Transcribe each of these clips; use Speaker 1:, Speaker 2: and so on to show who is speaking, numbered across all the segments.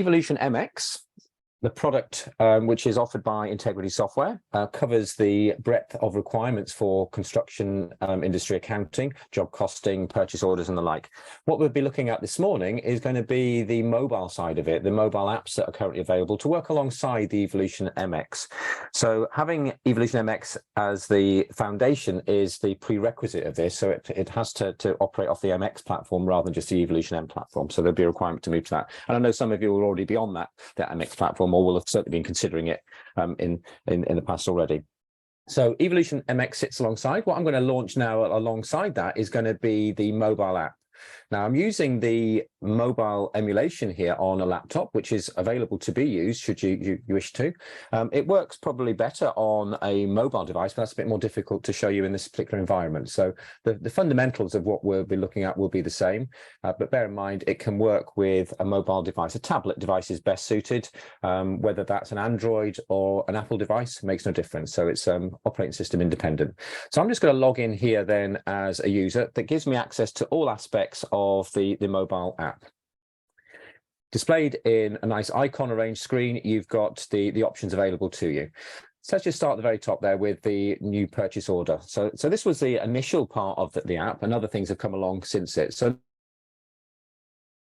Speaker 1: Evolution MX, the product which is offered by Integrity Software, covers the breadth of requirements for construction industry accounting, job costing, purchase orders and the like. What we'll be looking at this morning is going to be the mobile side of it, the mobile apps that are currently available to work alongside the Evolution MX. So having Evolution MX as the foundation is the prerequisite of this. So it has to operate off the MX platform rather than just the Evolution M platform. So there'll be a requirement to move to that. And I know some of you will already be on that MX platform, or will have certainly been considering it in the past already. So Evolution MX sits alongside. What I'm going to launch now alongside that is going to be the mobile app. Now I'm using the mobile emulation here on a laptop, which is available to be used should you wish to. It works probably better on a mobile device, but that's a bit more difficult to show you in this particular environment. So the fundamentals of what we'll be looking at will be the same, but bear in mind it can work with a mobile device. A tablet device is best suited, whether that's an Android or an Apple device makes no difference. So it's operating system independent. So I'm just going to log in here then as a user. That gives me access to all aspects of the mobile app. Displayed in a nice icon arranged screen, you've got the options available to you. So let's just start at the very top there with the new purchase order. So this was the initial part of the app, and other things have come along since it. So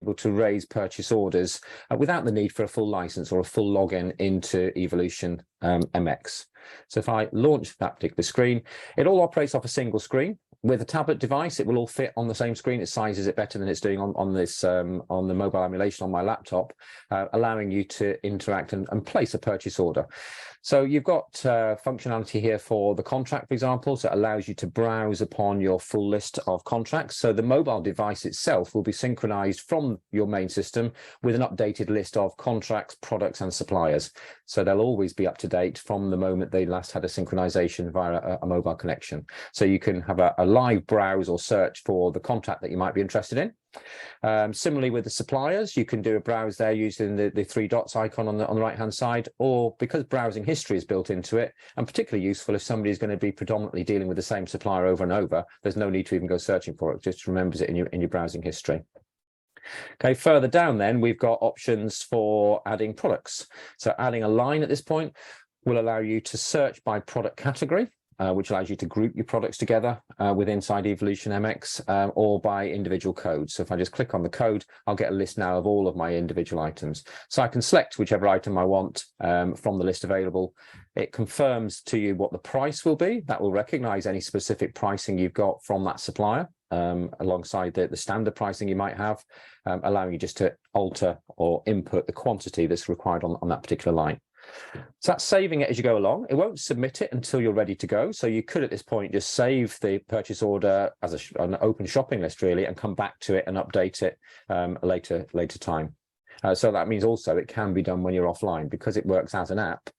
Speaker 1: able to raise purchase orders without the need for a full license or a full login into Evolution MX. So if I launch that particular screen, it all operates off a single screen. With a tablet device, it will all fit on the same screen. It sizes it better than it's doing on the mobile emulation on my laptop, allowing you to interact and place a purchase order. So you've got functionality here for the contract, for example, so it allows you to browse upon your full list of contracts. So the mobile device itself will be synchronized from your main system with an updated list of contracts, products and suppliers. So they'll always be up to date from the moment they last had a synchronization via a mobile connection. So you can have a live browse or search for the contract that you might be interested in. Similarly with the suppliers, you can do a browse there using the three dots icon on the right hand side, or because browsing history is built into it, and particularly useful if somebody is going to be predominantly dealing with the same supplier over and over, there's no need to even go searching for it, just remembers it in your browsing history. Okay, further down then we've got options for adding products. So adding a line at this point will allow you to search by product category, which allows you to group your products together inside Evolution MX, or by individual codes. So if I just click on the code, I'll get a list now of all of my individual items. So I can select whichever item I want from the list available. It confirms to you what the price will be. That will recognize any specific pricing you've got from that supplier, alongside the standard pricing you might have, allowing you just to alter or input the quantity that's required on that particular line. So that's saving it as you go along. It won't submit it until you're ready to go. So you could at this point just save the purchase order as an open shopping list really, and come back to it and update it later time. So that means also it can be done when you're offline, because it works as an app.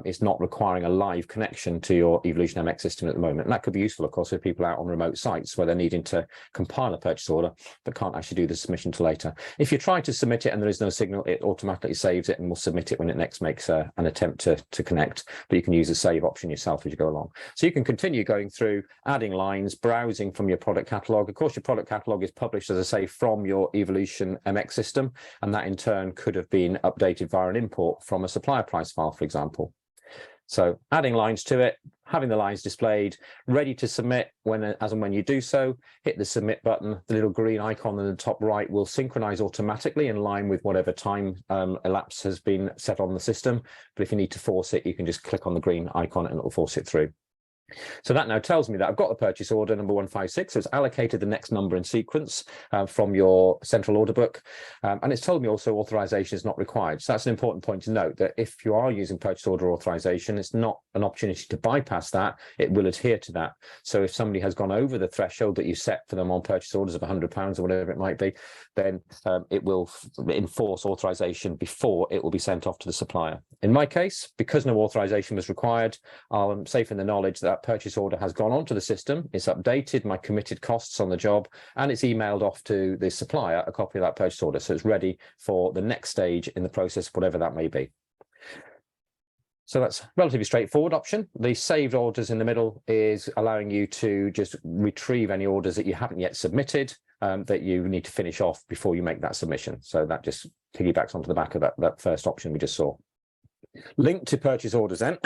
Speaker 1: It's not requiring a live connection to your Evolution MX system at the moment. And that could be useful, of course, for people out on remote sites where they're needing to compile a purchase order, but can't actually do the submission till later. If you try to submit it and there is no signal, it automatically saves it and will submit it when it next makes an attempt to connect. But you can use the save option yourself as you go along. So you can continue going through, adding lines, browsing from your product catalog. Of course, your product catalog is published, as I say, from your Evolution MX system, and that in turn could have been updated via an import from a supplier price file, for example. So adding lines to it, having the lines displayed, ready to submit as and when you do so, hit the submit button. The little green icon in the top right will synchronize automatically in line with whatever time elapsed has been set on the system. But if you need to force it, you can just click on the green icon and it will force it through. So that now tells me that I've got the purchase order number 156. So it's allocated the next number in sequence from your central order book. And it's told me also authorization is not required. So that's an important point to note, that if you are using purchase order authorization, it's not an opportunity to bypass that. It will adhere to that. So if somebody has gone over the threshold that you set for them on purchase orders of £100 or whatever it might be, then it will enforce authorization before it will be sent off to the supplier. In my case, because no authorization was required, I'm safe in the knowledge that purchase order has gone onto the system, it's updated my committed costs on the job, and it's emailed off to the supplier a copy of that purchase order. So it's ready for the next stage in the process, whatever that may be. So that's a relatively straightforward option. The saved orders in the middle is allowing you to just retrieve any orders that you haven't yet submitted that you need to finish off before you make that submission. So that just piggybacks onto the back of that first option we just saw. Linked to purchase orders then,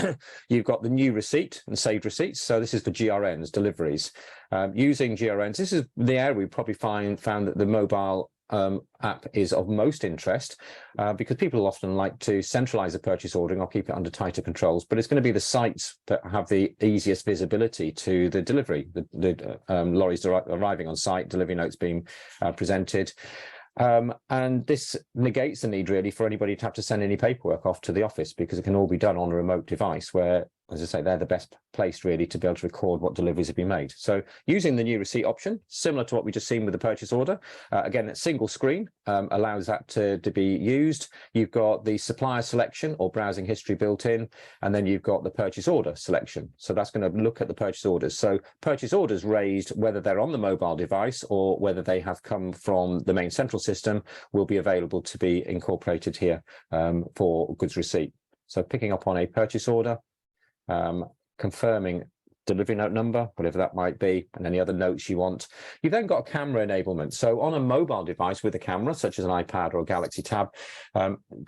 Speaker 1: you've got the new receipt and saved receipts. So this is for GRNs, deliveries. Using GRNs, this is the area we probably found that the mobile app is of most interest because people often like to centralize the purchase ordering or keep it under tighter controls, but it's going to be the sites that have the easiest visibility to the delivery, the lorries arriving on site, delivery notes being presented. And this negates the need really for anybody to have to send any paperwork off to the office because it can all be done on a remote device where, as I say, they're the best place really to be able to record what deliveries have been made. So using the new receipt option, similar to what we just seen with the purchase order, again, a single screen allows that to be used. You've got the supplier selection or browsing history built in, and then you've got the purchase order selection. So that's going to look at the purchase orders. So purchase orders raised, whether they're on the mobile device or whether they have come from the main central system, will be available to be incorporated here for goods receipt. So picking up on a purchase order, confirming delivery note number, whatever that might be, and any other notes you want. You've then got camera enablement. So on a mobile device with a camera, such as an iPad or a Galaxy Tab,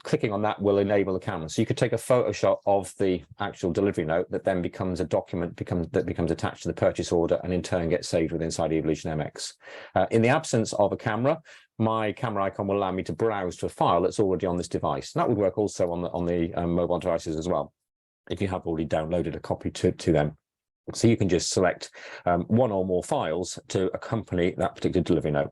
Speaker 1: clicking on that will enable the camera. So you could take a photo shot of the actual delivery note that then becomes a document that becomes attached to the purchase order and in turn gets saved within inside Evolution MX. In the absence of a camera, my camera icon will allow me to browse to a file that's already on this device. And that would work also on the mobile devices as well, if you have already downloaded a copy to them. So you can just select one or more files to accompany that particular delivery note.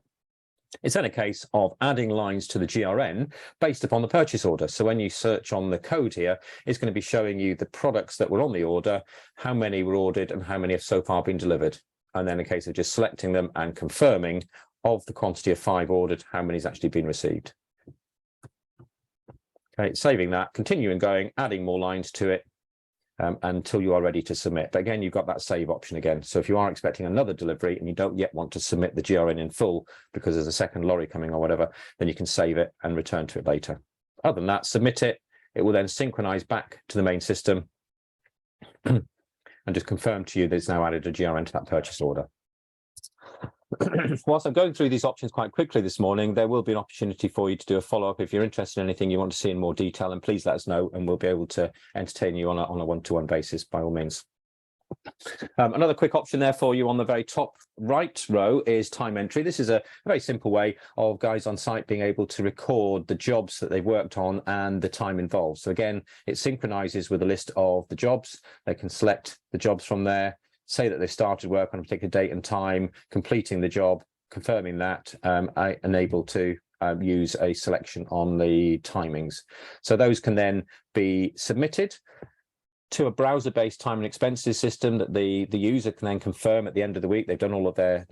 Speaker 1: It's then a case of adding lines to the GRN based upon the purchase order. So when you search on the code here, it's going to be showing you the products that were on the order, how many were ordered and how many have so far been delivered. And then a case of just selecting them and confirming of the quantity of 5 ordered, how many has actually been received. Okay, saving that, continuing going, adding more lines to it, until you are ready to submit. But again, you've got that save option again. So if you are expecting another delivery and you don't yet want to submit the GRN in full because there's a second lorry coming or whatever, then you can save it and return to it later. Other than that, submit it. It will then synchronize back to the main system and just confirm to you that it's now added a GRN to that purchase order. Whilst I'm going through these options quite quickly this morning, there will be an opportunity for you to do a follow-up. If you're interested in anything you want to see in more detail, and please let us know, and we'll be able to entertain you on a one-to-one basis by all means. Another quick option there for you on the very top right row is time entry. This is a very simple way of guys on site being able to record the jobs that they've worked on and the time involved. So again, it synchronizes with a list of the jobs. They can select the jobs from there, say that they started work on a particular date and time, completing the job, confirming that, and able to use a selection on the timings. So those can then be submitted to a browser-based time and expenses system that the user can then confirm at the end of the week. They've done all of their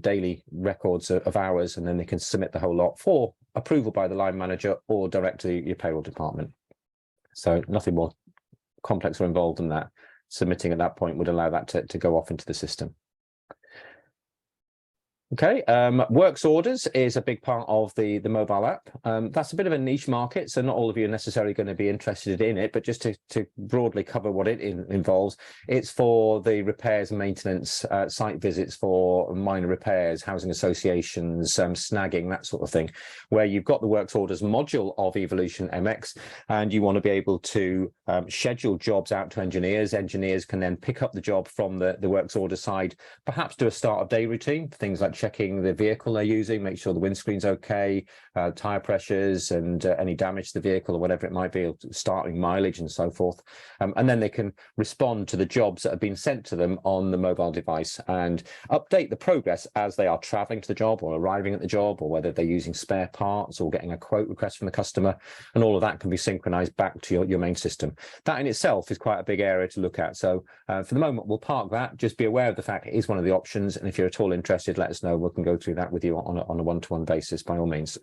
Speaker 1: daily records of hours, and then they can submit the whole lot for approval by the line manager or direct to your payroll department. So nothing more complex or involved than that. Submitting at that point would allow that to go off into the system. Okay, works orders is a big part of the mobile app. That's a bit of a niche market, so not all of you are necessarily going to be interested in it, but just to broadly cover what it involves, it's for the repairs and maintenance, site visits for minor repairs, housing associations, snagging, that sort of thing, where you've got the works orders module of Evolution MX, and you want to be able to schedule jobs out to engineers. Engineers can then pick up the job from the works order side, perhaps do a start of day routine, things like checking the vehicle they're using, make sure the windscreen's okay, tire pressures and any damage to the vehicle or whatever it might be, starting mileage and so forth. And then they can respond to the jobs that have been sent to them on the mobile device and update the progress as they are traveling to the job or arriving at the job, or whether they're using spare parts or getting a quote request from the customer. And all of that can be synchronized back to your main system. That in itself is quite a big area to look at. So for the moment, we'll park that. Just be aware of the fact it is one of the options. And if you're at all interested, let us know. We can go through that with you on a one-to-one basis by all means.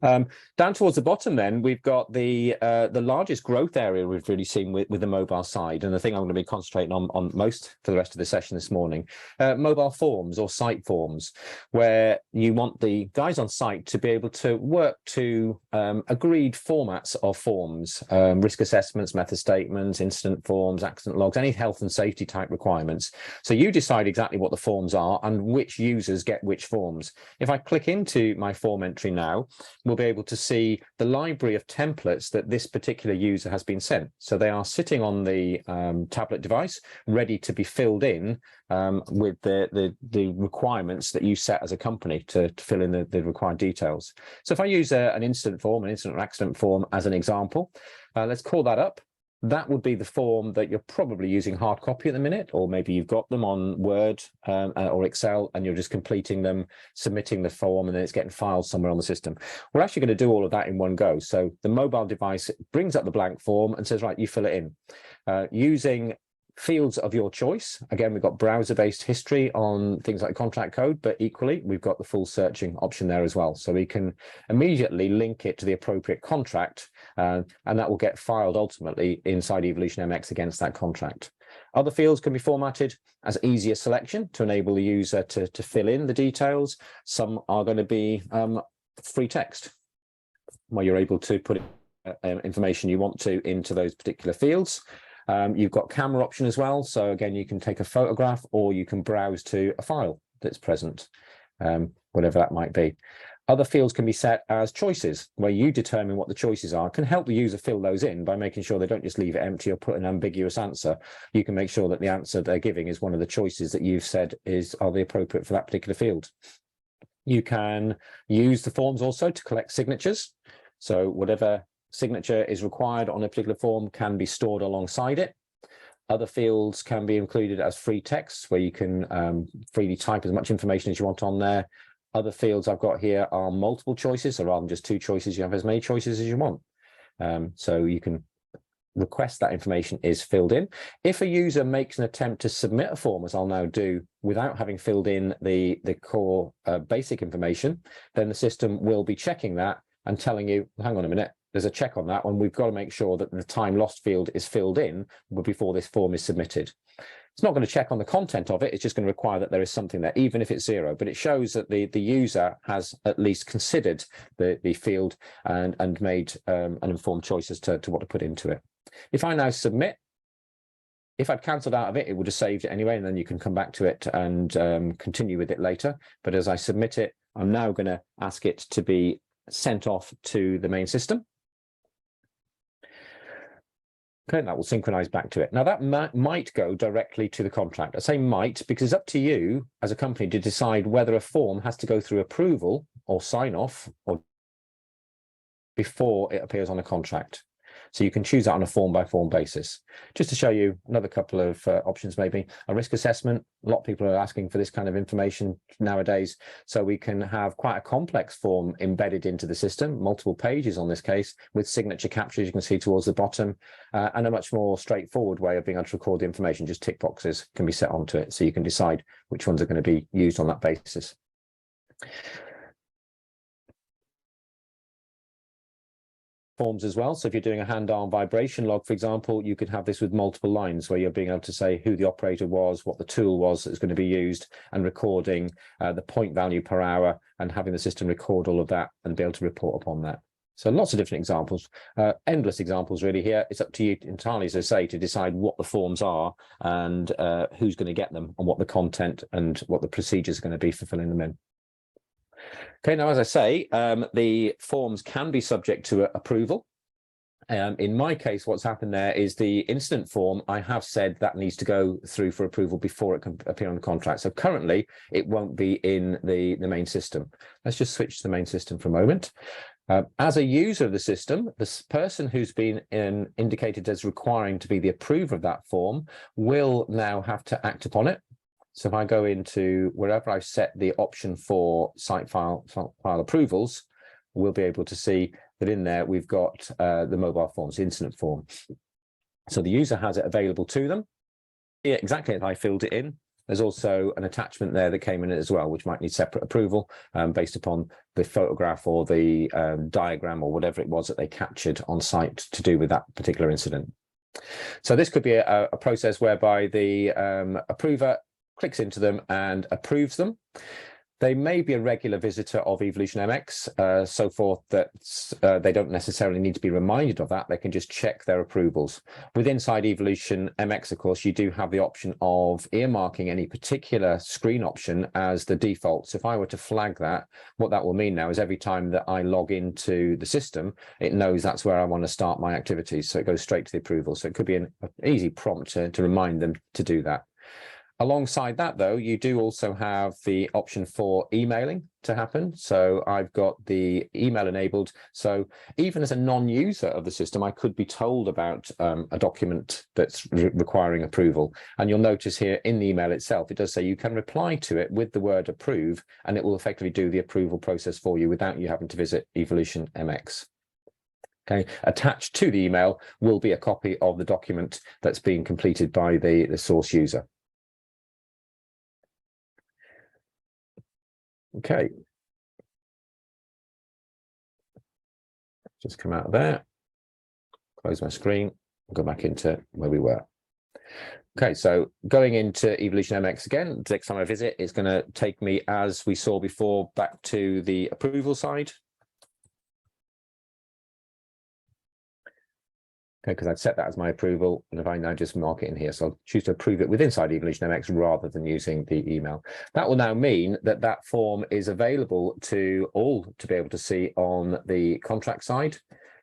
Speaker 1: Down towards the bottom, then we've got the largest growth area we've really seen with the mobile side, and the thing I'm going to be concentrating on most for the rest of the session this morning, mobile forms or site forms, where you want the guys on site to be able to work to agreed formats of forms, risk assessments, method statements, incident forms, accident logs, any health and safety type requirements. So you decide exactly what the forms are and which users get which forms. If I click into my form entry now, we'll be able to see the library of templates that this particular user has been sent. So they are sitting on the tablet device, ready to be filled in with the requirements that you set as a company to fill in the required details. So if I use an incident form, an incident or accident form as an example, let's call that up. That would be the form that you're probably using hard copy at the minute, or maybe you've got them on Word or Excel and you're just completing them, submitting the form, and then it's getting filed somewhere on the system. We're actually going to do all of that in one go. So the mobile device brings up the blank form and says, right, you fill it in. Using fields of your choice. Again, we've got browser-based history on things like contract code, but equally, we've got the full searching option there as well. So we can immediately link it to the appropriate contract, and that will get filed ultimately inside Evolution MX against that contract. Other fields can be formatted as easier selection to enable the user to fill in the details. Some are going to be free text, where you're able to put information you want to into those particular fields. You've got camera option as well. So again, you can take a photograph or you can browse to a file that's present, whatever that might be. Other fields can be set as choices, where you determine what the choices are, can help the user fill those in by making sure they don't just leave it empty or put an ambiguous answer. You can make sure that the answer they're giving is one of the choices that you've said are the appropriate for that particular field. You can use the forms also to collect signatures. So whatever signature is required on a particular form can be stored alongside it. Other fields can be included as free text, where you can freely type as much information as you want on there. Other fields I've got here are multiple choices, so rather than just two choices, you have as many choices as you want. So you can request that information is filled in. If a user makes an attempt to submit a form, as I'll now do, without having filled in the core basic information, then the system will be checking that and telling you, hang on a minute, there's a check on that one. We've got to make sure that the time lost field is filled in before this form is submitted. It's not going to check on the content of it. It's just going to require that there is something there, even if it's zero. But it shows that the user has at least considered the field and made an informed choice as to what to put into it. If I now submit, if I'd cancelled out of it, it would have saved it anyway, and then you can come back to it and continue with it later. But as I submit it, I'm now going to ask it to be sent off to the main system. Okay, that will synchronize back to it. Now that might go directly to the contract. I say might because it's up to you as a company to decide whether a form has to go through approval or sign off or before it appears on a contract. So you can choose that on a form by form basis. Just to show you another couple of options, maybe a risk assessment. A lot of people are asking for this kind of information nowadays. So we can have quite a complex form embedded into the system, multiple pages on this case, with signature captures you can see towards the bottom, and a much more straightforward way of being able to record the information. Just tick boxes can be set onto it, so you can decide which ones are going to be used on that basis. Forms as well. So if you're doing a hand-arm vibration log, for example, you could have this with multiple lines where you're being able to say who the operator was, what the tool was that's going to be used, and recording the point value per hour, and having the system record all of that and be able to report upon that. So lots of different examples, endless examples really here. It's up to you entirely, as I say, to decide what the forms are and who's going to get them and what the content and what the procedures are going to be for filling them in. Okay, now, as I say, the forms can be subject to approval. In my case, what's happened there is the incident form, I have said that needs to go through for approval before it can appear on the contract. So currently, it won't be in the main system. Let's just switch to the main system for a moment. As a user of the system, this person who's been indicated as requiring to be the approver of that form will now have to act upon it. So if I go into wherever I've set the option for site file approvals, we'll be able to see that in there we've got the mobile forms, the incident form. So the user has it available to them. Yeah, exactly as I filled it in. There's also an attachment there that came in as well, which might need separate approval based upon the photograph or the diagram or whatever it was that they captured on site to do with that particular incident. So this could be a process whereby the approver clicks into them and approves them. They may be a regular visitor of Evolution MX, so forth that they don't necessarily need to be reminded of that. They can just check their approvals. With inside Evolution MX, of course, you do have the option of earmarking any particular screen option as the default. So if I were to flag that, what that will mean now is every time that I log into the system, it knows that's where I want to start my activities. So it goes straight to the approval. So it could be an easy prompt to remind them to do that. Alongside that, though, you do also have the option for emailing to happen. So I've got the email enabled. So even as a non-user of the system, I could be told about a document that's requiring approval. And you'll notice here in the email itself, it does say you can reply to it with the word approve, and it will effectively do the approval process for you without you having to visit Evolution MX. Okay, attached to the email will be a copy of the document that's being completed by the source user. Okay, just come out of there, close my screen, go back into where we were. Okay, so going into Evolution MX again, the next time I visit, it's going to take me, as we saw before, back to the approval side. Okay, because I'd set that as my approval, and if I now just mark it in here, so I'll choose to approve it with inside Evolution MX rather than using the email. That will now mean that that form is available to all to be able to see on the contract side.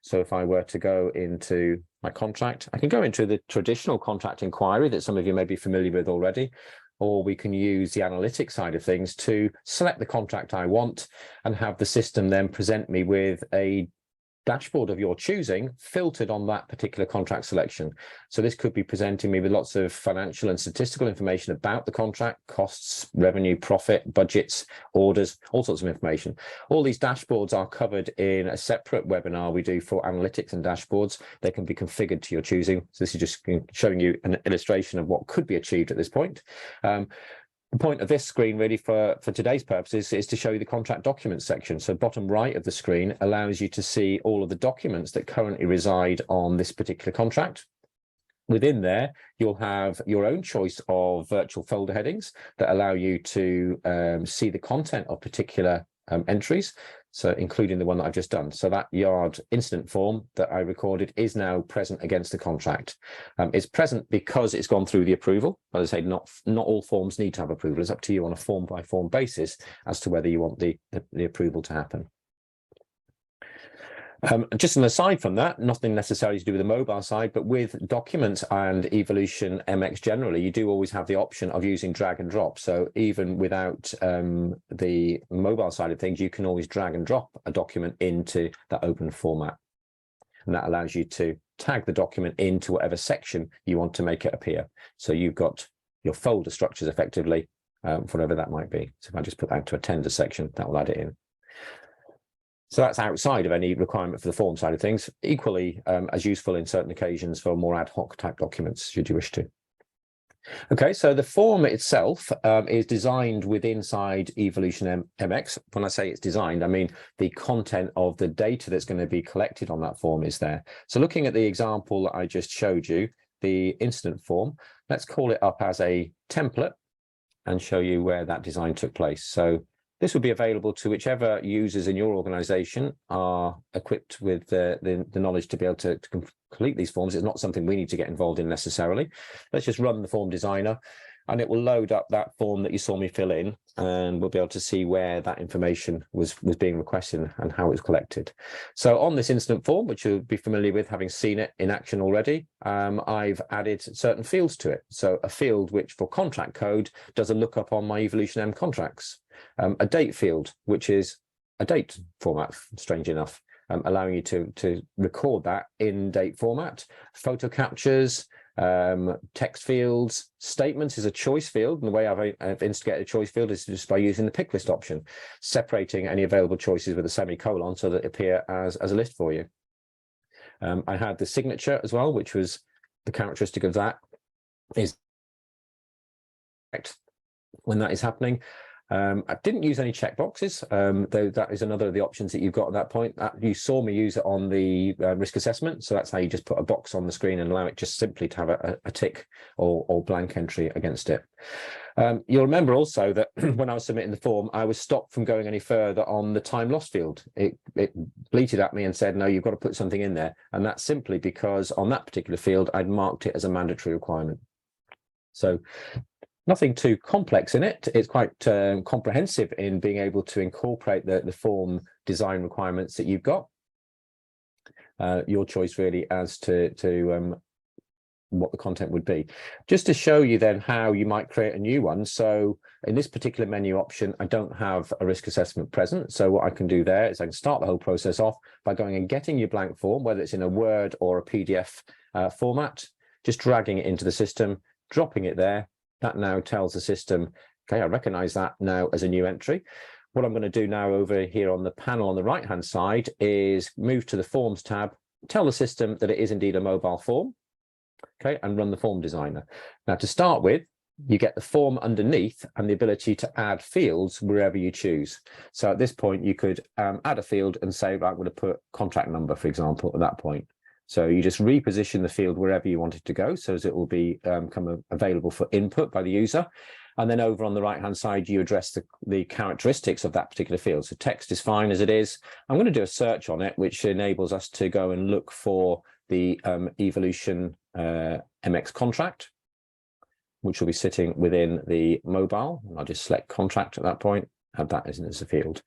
Speaker 1: So if I were to go into my contract, I can go into the traditional contract inquiry that some of you may be familiar with already, or we can use the analytics side of things to select the contract I want and have the system then present me with a dashboard of your choosing filtered on that particular contract selection. So this could be presenting me with lots of financial and statistical information about the contract, costs, revenue, profit, budgets, orders, all sorts of information. All these dashboards are covered in a separate webinar we do for analytics and dashboards. They can be configured to your choosing. So this is just showing you an illustration of what could be achieved at this point. The point of this screen really for today's purposes is to show you the contract documents section. So bottom right of the screen allows you to see all of the documents that currently reside on this particular contract. Within there, you'll have your own choice of virtual folder headings that allow you to see the content of particular entries, so including the one that I've just done. So that yard incident form that I recorded is now present against the contract. It's present because it's gone through the approval. As I say, not all forms need to have approval. It's up to you on a form by form basis as to whether you want the approval to happen. Just an aside from that, nothing necessarily to do with the mobile side, but with documents and Evolution MX generally, you do always have the option of using drag and drop. So even without the mobile side of things, you can always drag and drop a document into that open format. And that allows you to tag the document into whatever section you want to make it appear. So you've got your folder structures effectively, whatever that might be. So if I just put that to a tender section, that will add it in. So that's outside of any requirement for the form side of things, equally as useful in certain occasions for more ad hoc type documents, should you wish to. Okay, so the form itself is designed with inside Evolution MX. When I say it's designed, I mean the content of the data that's going to be collected on that form is there. So looking at the example that I just showed you, the incident form, let's call it up as a template and show you where that design took place. So this will be available to whichever users in your organization are equipped with the knowledge to be able to complete these forms. It's not something we need to get involved in necessarily. Let's just run the form designer and it will load up that form that you saw me fill in, and we'll be able to see where that information was being requested and how it was collected. So on this incident form, which you'll be familiar with having seen it in action already, I've added certain fields to it. So a field which for contract code does a lookup on my Evolution M contracts. A date field, which is a date format, strange enough, allowing you to record that in date format. Photo captures, text fields, statements is a choice field, and the way I've instigated a choice field is just by using the pick list option, separating any available choices with a semicolon so that they appear as a list for you. I had the signature as well, which was the characteristic of that is when that is happening. I didn't use any checkboxes, though that is another of the options that you've got at that point. You saw me use it on the risk assessment, so that's how you just put a box on the screen and allow it just simply to have a tick or blank entry against it. You'll remember also that when I was submitting the form, I was stopped from going any further on the time lost field. It bleated at me and said, no, you've got to put something in there. And that's simply because on that particular field, I'd marked it as a mandatory requirement. So nothing too complex in it. It's quite comprehensive in being able to incorporate the form design requirements that you've got. Your choice really as to what the content would be. Just to show you then how you might create a new one. So in this particular menu option, I don't have a risk assessment present. So what I can do there is I can start the whole process off by going and getting your blank form, whether it's in a Word or a PDF format, just dragging it into the system, dropping it there. That now tells the system, okay, I recognize that now as a new entry. What I'm going to do now over here on the panel on the right-hand side is move to the Forms tab, tell the system that it is indeed a mobile form, okay, and run the form designer. Now, to start with, you get the form underneath and the ability to add fields wherever you choose. So at this point, you could add a field and say, right, I'm going to put contract number, for example, at that point. So you just reposition the field wherever you want it to go, so as it will be available for input by the user. And then over on the right-hand side, you address the characteristics of that particular field. So text is fine as it is. I'm going to do a search on it, which enables us to go and look for the Evolution MX contract, which will be sitting within the mobile. I'll just select contract at that point, add that as a field.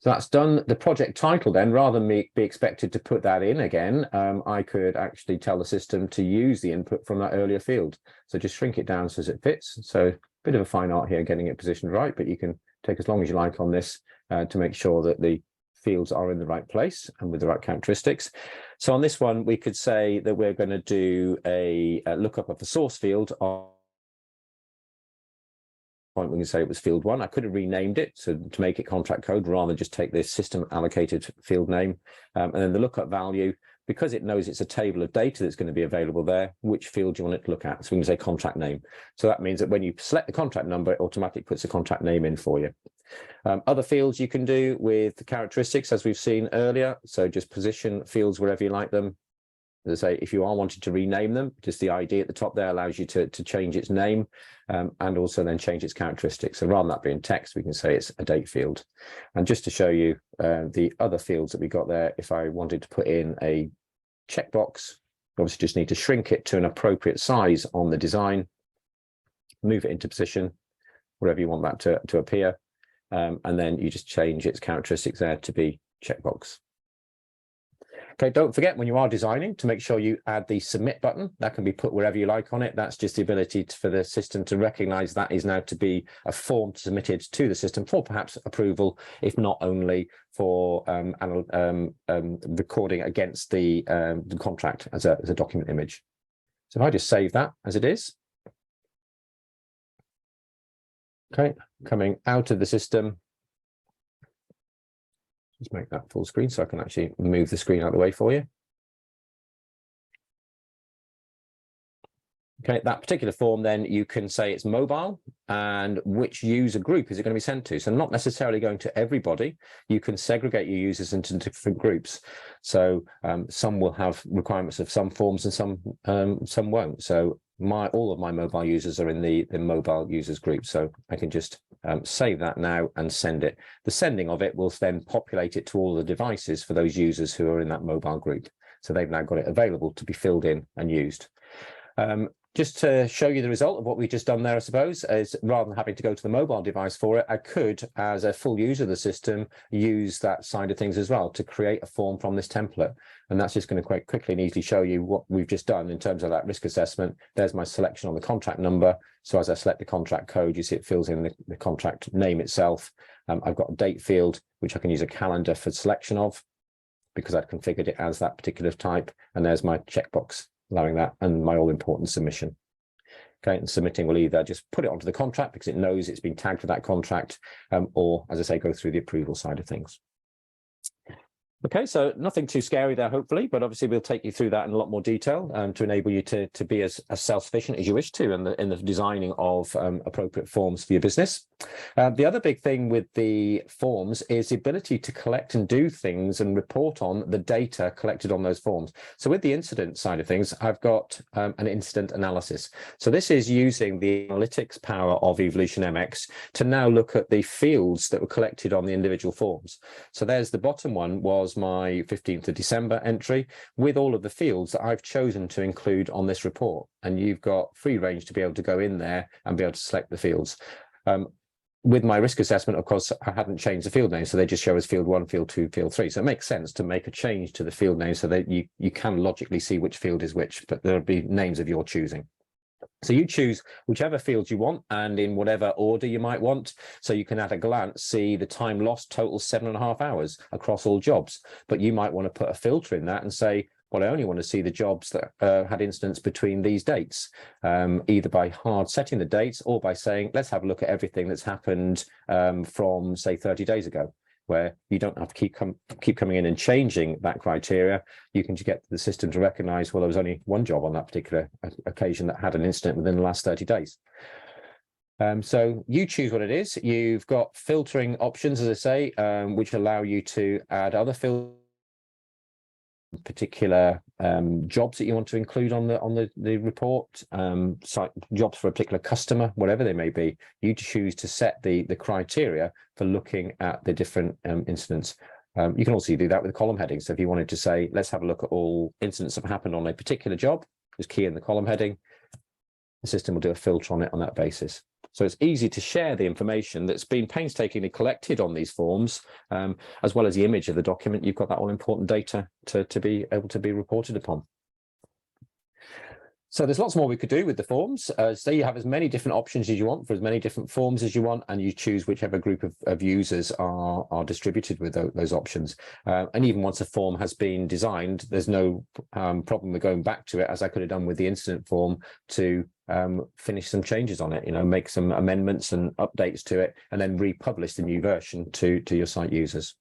Speaker 1: So that's done. The project title then, rather than me be expected to put that in again, I could actually tell the system to use the input from that earlier field. So just shrink it down so as it fits. So a bit of a fine art here getting it positioned right, but you can take as long as you like on this to make sure that the fields are in the right place and with the right characteristics. So on this one, we could say that we're going to do a lookup of the source field on point we can say it was field 1. I could have renamed it so to make it contract code rather than just take this system allocated field name, and then the lookup value, because it knows it's a table of data that's going to be available there, which field do you want it to look at? So we can say contract name. So that means that when you select the contract number, it automatically puts the contract name in for you. Other fields you can do with the characteristics, as we've seen earlier. So just position fields wherever you like them. As I say, if you are wanting to rename them, just the ID at the top there allows you to change its name and also then change its characteristics. So rather than that being text, we can say it's a date field. And just to show you the other fields that we got there, if I wanted to put in a checkbox, obviously just need to shrink it to an appropriate size on the design, move it into position, wherever you want that to appear, and then you just change its characteristics there to be checkbox. Okay, don't forget when you are designing to make sure you add the submit button. That can be put wherever you like on it. That's just the ability for the system to recognize that is now to be a form submitted to the system for perhaps approval, if not only for recording against the contract as a document image. So if I just save that as it is. Okay, coming out of the system. Just make that full screen so I can actually move the screen out of the way for you. Okay, that particular form, then you can say it's mobile and which user group is it going to be sent to. So not necessarily going to everybody. You can segregate your users into different groups. So some will have requirements of some forms and some won't. So all of my mobile users are in the mobile users group. So I can just save that now and send it. The sending of it will then populate it to all the devices for those users who are in that mobile group. So they've now got it available to be filled in and used. Just to show you the result of what we've just done there, I suppose, is rather than having to go to the mobile device for it, I could, as a full user of the system, use that side of things as well to create a form from this template. And that's just going to quite quickly and easily show you what we've just done in terms of that risk assessment. There's my selection on the contract number. So as I select the contract code, you see it fills in the contract name itself. I've got a date field, which I can use a calendar for selection of because I've configured it as that particular type. And there's my checkbox, allowing that, and my all-important submission. Okay, and submitting will either just put it onto the contract because it knows it's been tagged for that contract, or, as I say, go through the approval side of things. Okay, so nothing too scary there, hopefully, but obviously we'll take you through that in a lot more detail to enable you to be as self-sufficient as you wish to in the designing of appropriate forms for your business. The other big thing with the forms is the ability to collect and do things and report on the data collected on those forms. So with the incident side of things, I've got an incident analysis. So this is using the analytics power of Evolution MX to now look at the fields that were collected on the individual forms. So there's the bottom one was my 15th of December entry with all of the fields that I've chosen to include on this report. And you've got free range to be able to go in there and be able to select the fields. With my risk assessment, of course, I hadn't changed the field name, so they just show as field 1, field 2, field 3. So it makes sense to make a change to the field name so that you can logically see which field is which, but there'll be names of your choosing. So you choose whichever field you want and in whatever order you might want. So you can at a glance see the time lost totals 7.5 hours across all jobs. But you might want to put a filter in that and say, well, I only want to see the jobs that had incidents between these dates, either by hard setting the dates or by saying, let's have a look at everything that's happened from, say, 30 days ago, where you don't have to keep coming in and changing that criteria. You can just get the system to recognize, well, there was only one job on that particular occasion that had an incident within the last 30 days. So you choose what it is. You've got filtering options, as I say, which allow you to add other filters, particular jobs that you want to include on the report, jobs for a particular customer, whatever they may be. You choose to set the criteria for looking at the different incidents. You can also do that with column headings. So if you wanted to say, let's have a look at all incidents that have happened on a particular job, just key in the column heading, the system will do a filter on it on that basis. So it's easy to share the information that's been painstakingly collected on these forms, as well as the image of the document. You've got that all important data to be able to be reported upon. So there's lots more we could do with the forms. So you have as many different options as you want for as many different forms as you want, and you choose whichever group of users are distributed with those options. And even once a form has been designed, there's no problem with going back to it, as I could have done with the incident form, to finish some changes on it, make some amendments and updates to it, and then republish the new version to your site users.